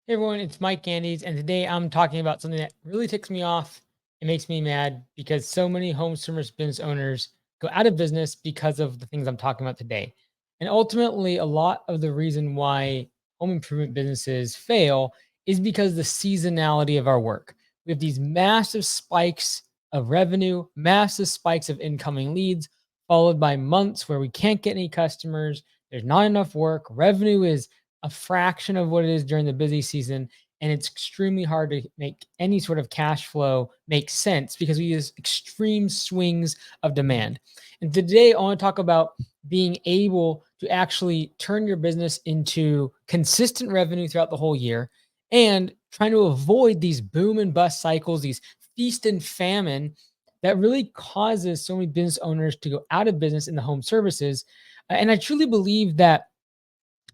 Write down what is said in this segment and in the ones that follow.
Hey everyone, it's Mike Andes, and today I'm talking about something that really ticks me off. It makes me mad because so many home service business owners go out of business because of the things I'm talking about today. And ultimately, a lot of the reason why home improvement businesses fail is because the seasonality of our work. We have these massive spikes of revenue, massive spikes of incoming leads, followed by months where we can't get any customers. There's not enough work. Revenue is a fraction of what it is during the busy season. And it's extremely hard to make any sort of cash flow make sense because we use extreme swings of demand. And today, I want to talk about being able to actually turn your business into consistent revenue throughout the whole year and trying to avoid these boom and bust cycles, these feast and famine that really causes so many business owners to go out of business in the home services. And I truly believe that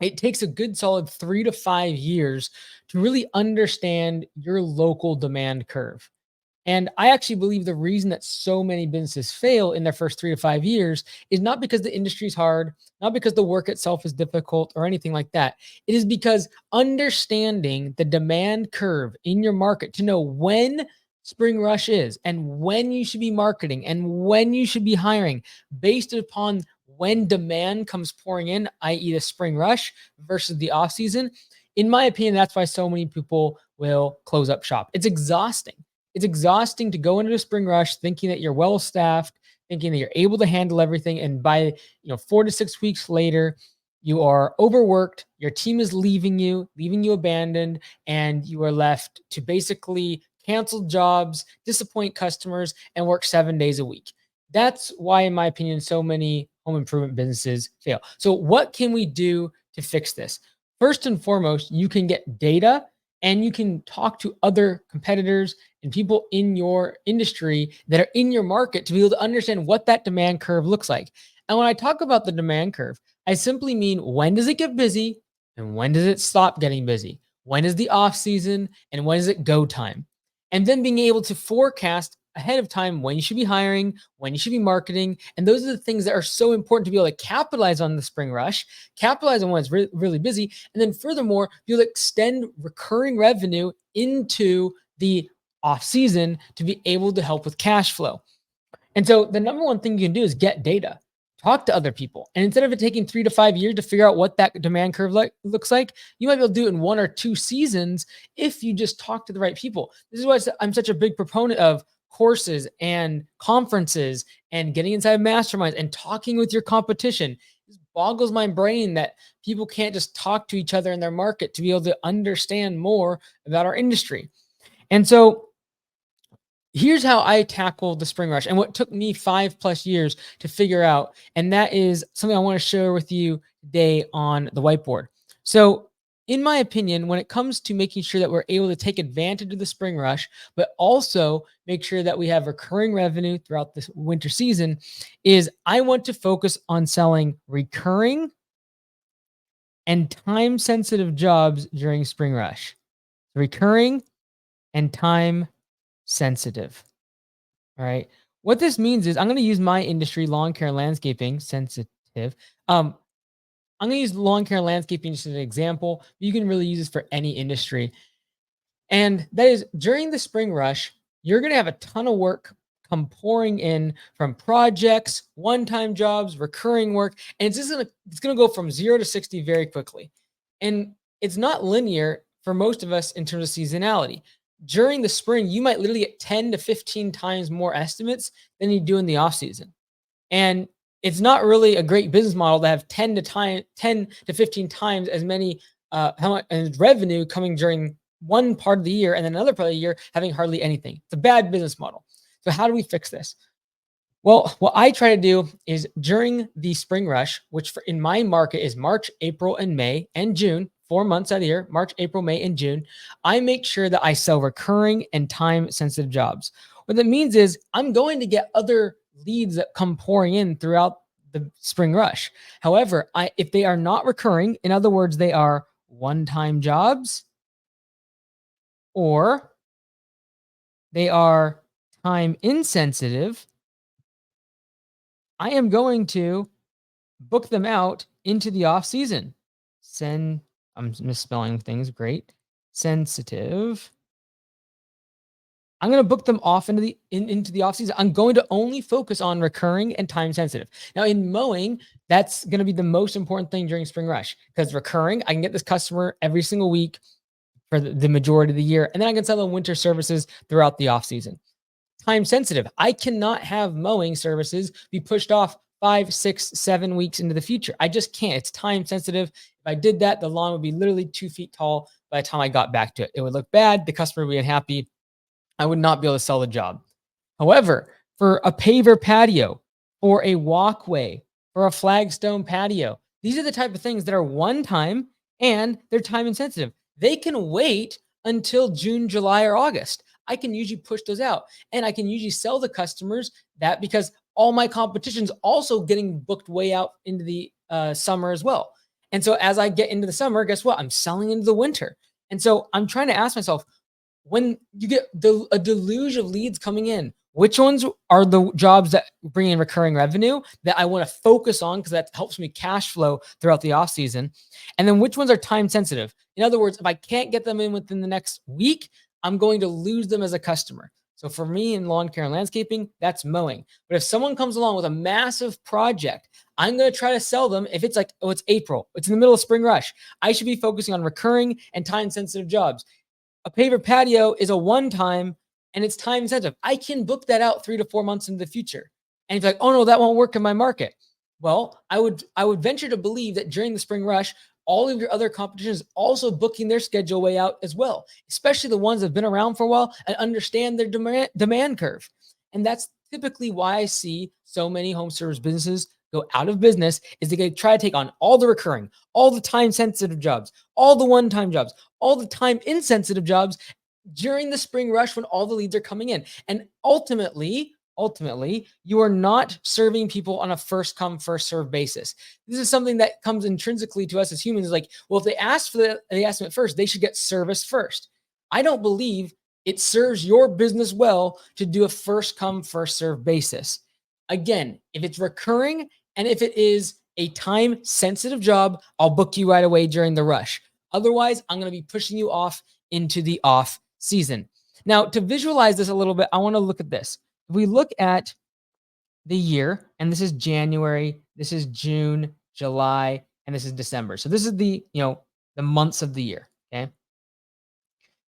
it takes a good solid 3 to 5 years to really understand your local demand curve. And I actually believe the reason that so many businesses fail in their first 3 to 5 years is not because the industry is hard, not because the work itself is difficult or anything like that. It is because understanding the demand curve in your market to know when spring rush is and when you should be marketing and when you should be hiring based upon when demand comes pouring in, i.e., the spring rush versus the off season. In my opinion, that's why so many people will close up shop. It's exhausting to go into the spring rush thinking that you're well staffed, thinking that you're able to handle everything, and by 4 to 6 weeks later, you are overworked. Your team is leaving you abandoned, and you are left to basically cancel jobs, disappoint customers, and work 7 days a week. That's why, in my opinion, so many home improvement businesses fail. So, what can we do to fix this? First and foremost, you can get data and you can talk to other competitors and people in your industry that are in your market to be able to understand what that demand curve looks like. And when I talk about the demand curve, I simply mean when does it get busy and when does it stop getting busy? When is the off season and when is it go time? And then being able to forecast ahead of time when you should be hiring, when you should be marketing. And those are the things that are so important to be able to capitalize on the spring rush, capitalize on when it's really busy. And then furthermore, be able to extend recurring revenue into the off season to be able to help with cash flow. And so the number one thing you can do is get data, talk to other people. And instead of it taking 3 to 5 years to figure out what that demand curve looks like, you might be able to do it in 1 or 2 seasons if you just talk to the right people. This is why I'm such a big proponent of courses and conferences and getting inside masterminds and talking with your competition. It boggles my brain that people can't just talk to each other in their market to be able to understand more about our industry. And so here's how I tackle the spring rush and what took me 5 plus years to figure out. And that is something I want to share with you today on the whiteboard. So, in my opinion, when it comes to making sure that we're able to take advantage of the spring rush, but also make sure that we have recurring revenue throughout this winter season, is I want to focus on selling recurring and time sensitive jobs during spring rush. Recurring and time sensitive. All right. What this means is I'm going to use my industry, lawn care and landscaping, sensitive. Um, I'm going to use lawn care and landscaping just as an example. You can really use this for any industry. And that is during the spring rush, you're going to have a ton of work come pouring in from projects, one-time jobs, recurring work, and it's going to go from 0 to 60 very quickly. And it's not linear for most of us in terms of seasonality. During the spring, you might literally get 10 to 15 times more estimates than you do in the off season. And it's not really a great business model to have 10 to 15 times as many how much revenue coming during one part of the year and then another part of the year having hardly anything. It's a bad business model. So how do we fix this? Well, what I try to do is during the spring rush, which in my market is March, April, and May and June, 4 months out of the year, March, April, May, and June, I make sure that I sell recurring and time sensitive jobs. What that means is I'm going to get other leads that come pouring in throughout the spring rush. However, if they are not recurring, in other words, they are one time jobs or they are time insensitive, I am going to book them out into the off season. I'm misspelling things. Great. sensitive, I'm going to book them off into the off season. I'm going to only focus on recurring and time sensitive. Now in mowing, that's going to be the most important thing during spring rush, because recurring, I can get this customer every single week for the majority of the year, and then I can sell them winter services throughout the off season. Time sensitive, I cannot have mowing services be pushed off 5, 6, 7 weeks into the future. I just can't. It's time sensitive. If I did that, the lawn would be literally 2 feet tall by the time I got back to it. It would look bad. The customer would be unhappy. I would not be able to sell the job. However, for a paver patio, for a walkway, for a flagstone patio, these are the type of things that are one time and they're time insensitive. They can wait until June, July, or August. I can usually push those out, and I can usually sell the customers that, because all my competition's also getting booked way out into the summer as well. And so as I get into the summer, guess what? I'm selling into the winter. And so I'm trying to ask myself, when you get a deluge of leads coming in, which ones are the jobs that bring in recurring revenue that I want to focus on, because that helps me cash flow throughout the off season? And then which ones are time sensitive? In other words, if I can't get them in within the next week, I'm going to lose them as a customer. So for me in lawn care and landscaping, that's mowing. But if someone comes along with a massive project, I'm going to try to sell them. If it's like, oh, it's April, it's in the middle of spring rush, I should be focusing on recurring and time sensitive jobs. A paver patio is a one-time and it's time sensitive. I can book that out 3 to 4 months into the future. And if you're like, oh no, that won't work in my market. Well, I would venture to believe that during the spring rush, all of your other competition is also booking their schedule way out as well, especially the ones that have been around for a while and understand their demand curve. And that's typically why I see so many home service businesses go out of business, is they try to take on all the recurring, all the time sensitive jobs, all the one-time jobs, all the time insensitive jobs during the spring rush when all the leads are coming in. And ultimately, you are not serving people on a first come, first serve basis. This is something that comes intrinsically to us as humans. Like, well, if they ask for the estimate first, they should get service first. I don't believe it serves your business well to do a first come, first serve basis. Again, if it's recurring and if it is a time sensitive job, I'll book you right away during the rush. Otherwise, I'm going to be pushing you off into the off season. Now, to visualize this a little bit, I want to look at this. If we look at the year, and this is January, this is June, July, and this is December. So this is the months of the year, okay?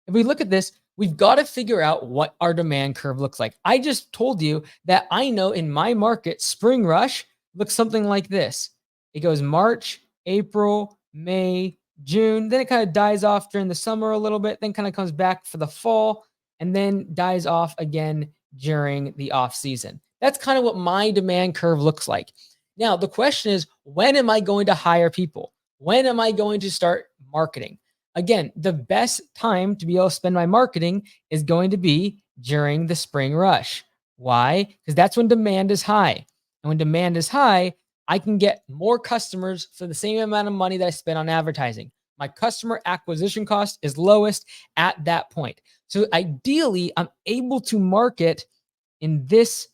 If we look at this, we've got to figure out what our demand curve looks like. I just told you that I know in my market, spring rush looks something like this. It goes March, April, May, June, then it kind of dies off during the summer a little bit, then kind of comes back for the fall, and then dies off again during the off season. That's kind of what my demand curve looks like. Now, the question is, when am I going to hire people? When am I going to start marketing? Again, the best time to be able to spend my marketing is going to be during the spring rush. Why? Because that's when demand is high. And when demand is high, I can get more customers for the same amount of money that I spend on advertising. My customer acquisition cost is lowest at that point. So ideally, I'm able to market in this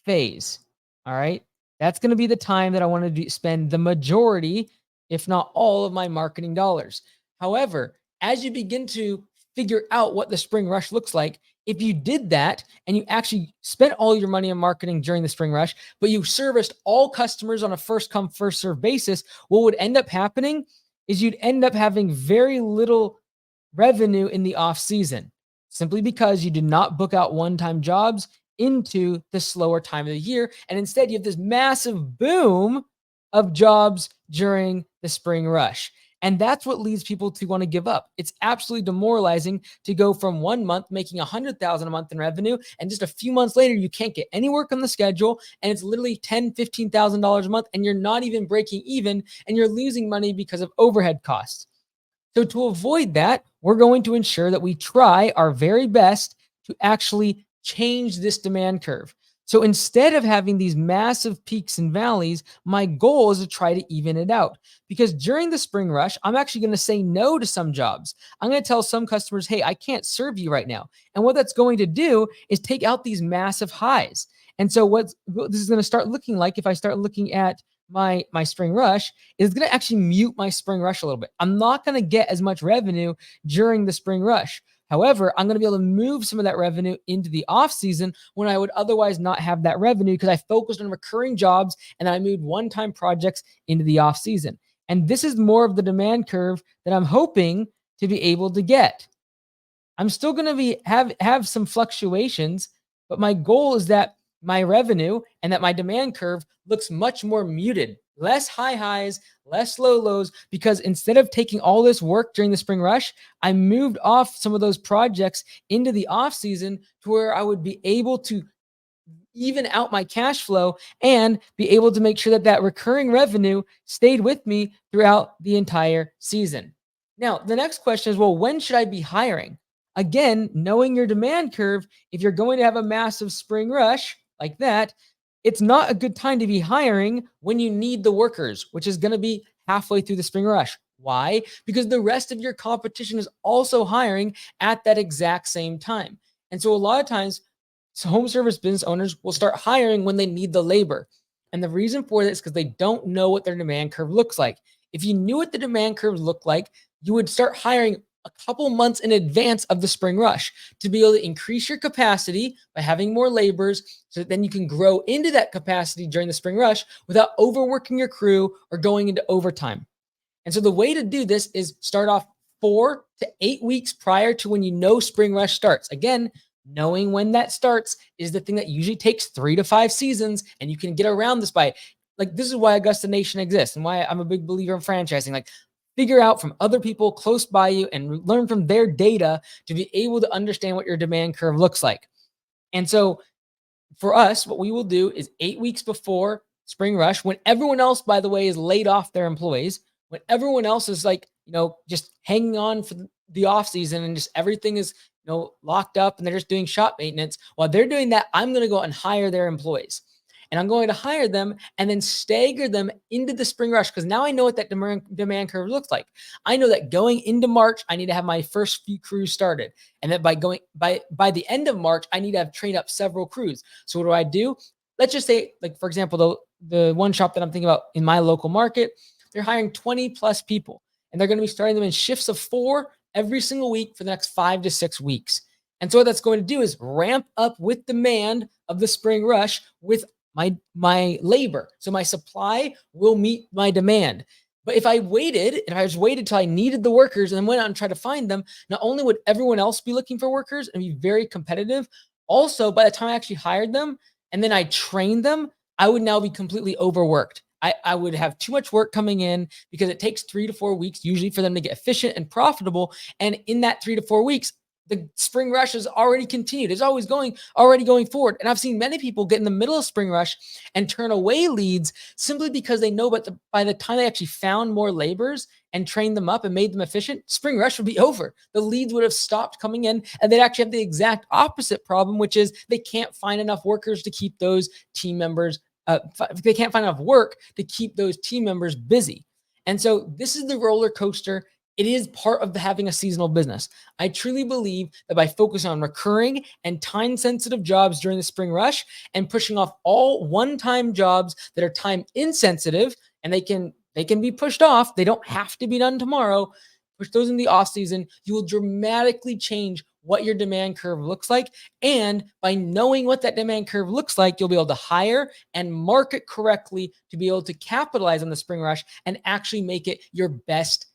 phase. All right. That's going to be the time that I want to spend the majority, if not all, of my marketing dollars. However, as you begin to figure out what the spring rush looks like, if you did that and you actually spent all your money on marketing during the spring rush, but you serviced all customers on a first come, first serve basis, what would end up happening is you'd end up having very little revenue in the off season, simply because you did not book out one-time jobs into the slower time of the year. And instead you have this massive boom of jobs during the spring rush. And that's what leads people to want to give up. It's absolutely demoralizing to go from 1 month making $100,000 a month in revenue, and just a few months later, you can't get any work on the schedule, and it's literally $10,000, $15,000 a month, and you're not even breaking even, and you're losing money because of overhead costs. So to avoid that, we're going to ensure that we try our very best to actually change this demand curve. So instead of having these massive peaks and valleys, my goal is to try to even it out. Because during the spring rush, I'm actually going to say no to some jobs. I'm going to tell some customers, hey, I can't serve you right now. And what that's going to do is take out these massive highs. And so what this is going to start looking like, if I start looking at my spring rush is going to actually mute my spring rush a little bit. I'm not going to get as much revenue during the spring rush. However, I'm going to be able to move some of that revenue into the off season when I would otherwise not have that revenue because I focused on recurring jobs and I moved one-time projects into the off season. And this is more of the demand curve that I'm hoping to be able to get. I'm still going to have some fluctuations, but my goal is that my revenue and that my demand curve looks much more muted, less high highs, less low lows, because instead of taking all this work during the spring rush, I moved off some of those projects into the off season to where I would be able to even out my cash flow and be able to make sure that that recurring revenue stayed with me throughout the entire season. Now, the next question is, well, when should I be hiring? Again, knowing your demand curve, if you're going to have a massive spring rush like that, it's not a good time to be hiring when you need the workers, which is going to be halfway through the spring rush. Why? Because the rest of your competition is also hiring at that exact same time. And so a lot of times, home service business owners will start hiring when they need the labor. And the reason for this is because they don't know what their demand curve looks like. If you knew what the demand curve looked like, you would start hiring a couple months in advance of the spring rush to be able to increase your capacity by having more laborers so that then you can grow into that capacity during the spring rush without overworking your crew or going into overtime. And so the way to do this is start off 4 to 8 weeks prior to when you know spring rush starts. Again, knowing when that starts is the thing that usually takes 3 to 5 seasons, and you can get around this by, like, this is why Augusta Nation exists and why I'm a big believer in franchising. Like, figure out from other people close by you and learn from their data to be able to understand what your demand curve looks like. And so for us, what we will do is 8 weeks before spring rush, when everyone else, by the way, is laid off their employees, when everyone else is like, just hanging on for the off season and just everything is, locked up and they're just doing shop maintenance. While they're doing that, I'm going to go out and hire their employees. And I'm going to hire them and then stagger them into the spring rush because now I know what that demand curve looks like. I know that going into March, I need to have my first few crews started. And that by the end of March, I need to have trained up several crews. So what do? Let's just say, like, for example, the one shop that I'm thinking about in my local market, they're hiring 20 plus people and they're going to be starting them in shifts of 4 every single week for the next 5 to 6 weeks. And so what that's going to do is ramp up with demand of the spring rush with my labor. So my supply will meet my demand. But if I just waited till I needed the workers and then went out and tried to find them, not only would everyone else be looking for workers and be very competitive, also by the time I actually hired them and then I trained them, I would now be completely overworked. I would have too much work coming in because it takes 3 to 4 weeks usually for them to get efficient and profitable. And in that 3 to 4 weeks, the spring rush has already continued. It's already going forward. And I've seen many people get in the middle of spring rush and turn away leads simply because they know, but by the time they actually found more laborers and trained them up and made them efficient, spring rush would be over. The leads would have stopped coming in and they'd actually have the exact opposite problem, which is they can't find enough workers to keep those team members they can't find enough work to keep those team members busy. And so this is the roller coaster. It is part of having a seasonal business. I truly believe that by focusing on recurring and time-sensitive jobs during the spring rush and pushing off all one-time jobs that are time insensitive and they can be pushed off, they don't have to be done tomorrow, push those in the off season, you will dramatically change what your demand curve looks like. And by knowing what that demand curve looks like, you'll be able to hire and market correctly to be able to capitalize on the spring rush and actually make it your best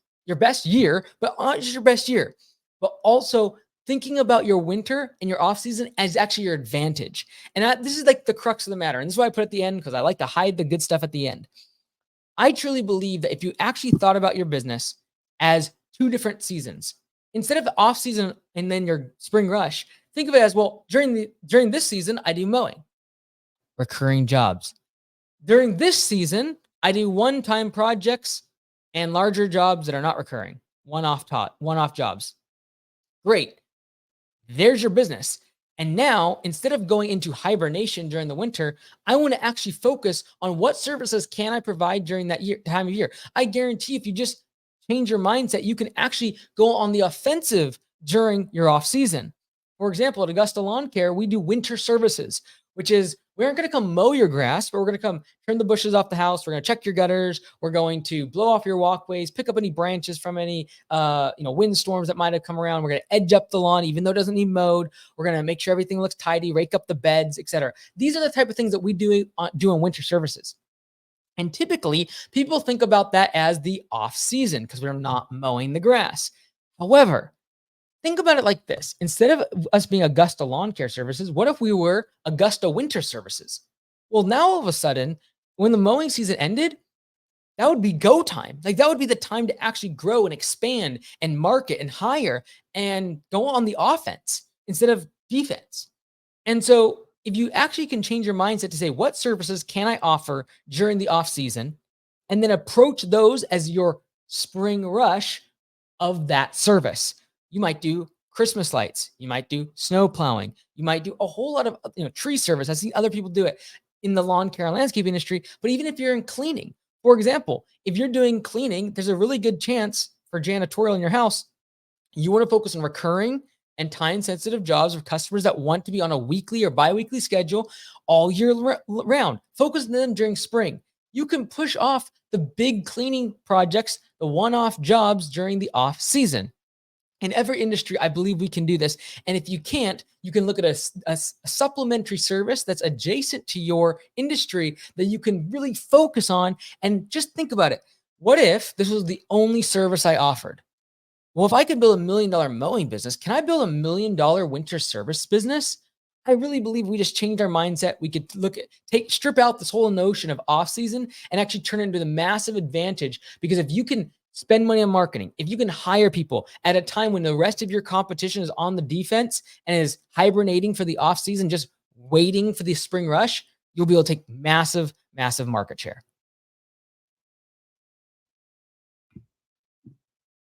year, but not just your best year, but also thinking about your winter and your off season as actually your advantage. And this is like the crux of the matter. And this is why I put at the end, because I like to hide the good stuff at the end. I truly believe that if you actually thought about your business as 2 different seasons, instead of the off season and then your spring rush, think of it as, well, during this season, I do mowing, recurring jobs. During this season, I do one-time projects and larger jobs that are not recurring, one-off jobs. Great. There's your business. And now, instead of going into hibernation during the winter, I want to actually focus on what services can I provide during that time of year. I guarantee if you just change your mindset, you can actually go on the offensive during your off season. For example, at Augusta Lawn Care, we do winter services. which is we aren't going to come mow your grass, but we're going to come trim the bushes off the house. We're going to check your gutters. We're going to blow off your walkways, pick up any branches from any windstorms that might have come around. We're going to edge up the lawn, even though it doesn't need mowed. We're going to make sure everything looks tidy, rake up the beds, etc. These are the type of things that we do in winter services. And typically, people think about that as the off season because we're not mowing the grass. However, think about it like this. Instead of us being Augusta Lawn Care Services, what if we were Augusta Winter Services? Well, now all of a sudden, when the mowing season ended, that would be go time. Like that would be the time to actually grow and expand and market and hire and go on the offense instead of defense. And so if you actually can change your mindset to say, what services can I offer during the off season? And then approach those as your spring rush of that service. You might do Christmas lights. You might do snow plowing. You might do a whole lot of tree service. I see other people do it in the lawn care and landscape industry. But even if you're in cleaning, for example, if you're doing cleaning, there's a really good chance for janitorial in your house. You want to focus on recurring and time-sensitive jobs of customers that want to be on a weekly or bi-weekly schedule all year round. Focus on them during spring. You can push off the big cleaning projects, the one-off jobs during the off season. In every industry, I believe we can do this. And if you can't, you can look at a supplementary service that's adjacent to your industry that you can really focus on. And just think about it. What if this was the only service I offered? Well, if I could build $1 million mowing business, can I build $1 million winter service business? I really believe we just changed our mindset. We could strip out this whole notion of off season and actually turn it into the massive advantage. Because if you can spend money on marketing, if you can hire people at a time when the rest of your competition is on the defense and is hibernating for the off season, just waiting for the spring rush, you'll be able to take massive, massive market share.